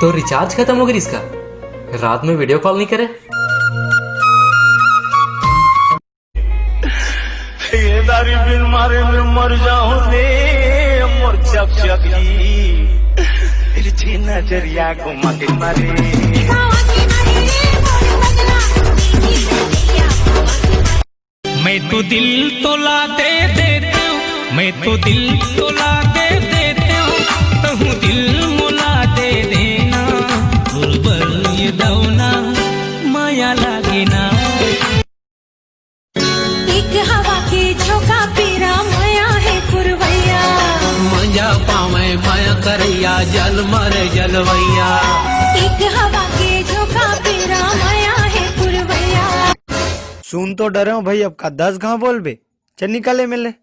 तो रिचार्ज खत्म हो गया इसका, रात में वीडियो कॉल नहीं करे। ये दारी बिन मारे में मर जाऊं दे मोर चकचकी तिरछी नजरिया घुमा के मारे। मैं तो दिल तोला दे देता हूँ, मैं तो दिल तोला दे देता हूँ, तू दिल मुला दे देना। गुरबर ये दौना माया लागे ना। एक हवा के झोंका पीरा माया है पुरवैया, मंजा पावे माया करैया जल मरे जलवैया। एक हवा के झोंका पीरा माया है पुरवैया। सुन तो डरे हो भाई, अब का 10 घाव बोल बे, चल निकाले मिले।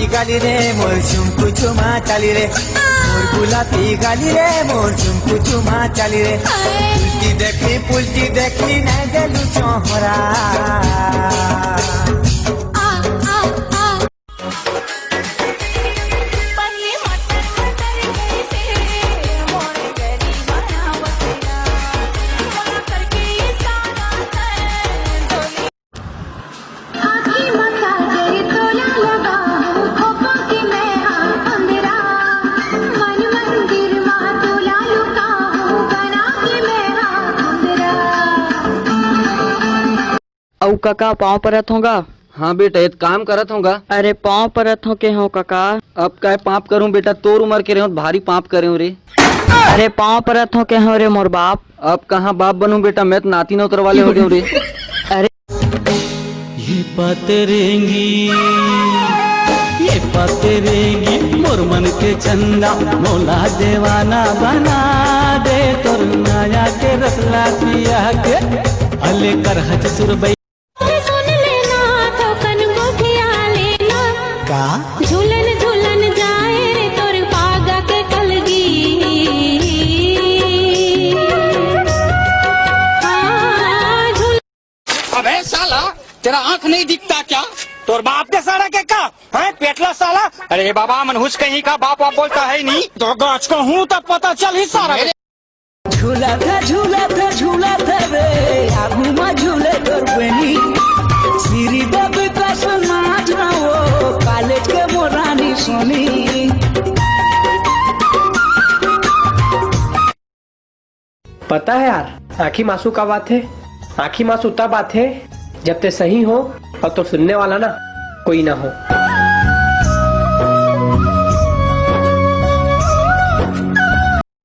गाली रे मोर चुमकु चुमा चाली रे, मोर गुलाबी गाली रे मोर चुमकु चुमा चाली रे। पुलटी देखी नहीं देलू चोहरा। औ काका पाँव परत होगा। हाँ बेटा एक काम करत होगा। अरे पाँव परत हो के हो काका। अब क्या पाप करूं बेटा, तोर उम्र के रहे भारी पाप करे रे। अरे पाँव परत हो के हो रे मोर बाप। अब कहाँ बाप बनूं बेटा, मैं तो नाती नौतर वाले हो गए रे। अरे ये पतरेंगी मोर मन के चंदा, मोला देवाना बना दे तोर माया के रसला पिया के अले कर हज सुरबई। सुन लेना तो कन गोठिया लेना का झूलन झूलन जाए रे तोर पागा के कलगी। अबे साला तेरा आंख नहीं दिखता क्या? तोर बाप के सारा के का है पेटला साला। अरे बाबा मनहुस कहीं का बाप वाप बोलता है नहीं तो गाछ को हूँ तब पता चल ही सारा। झूला था रे आगू में झूले तोर बनी सीरी दब का समाज ना वो कॉलेज के मोरानी सोनी। पता है यार, आँखी मासू का बात है। आँखी मासू तब बात है जब ते सही हो और तो सुनने वाला ना कोई ना हो।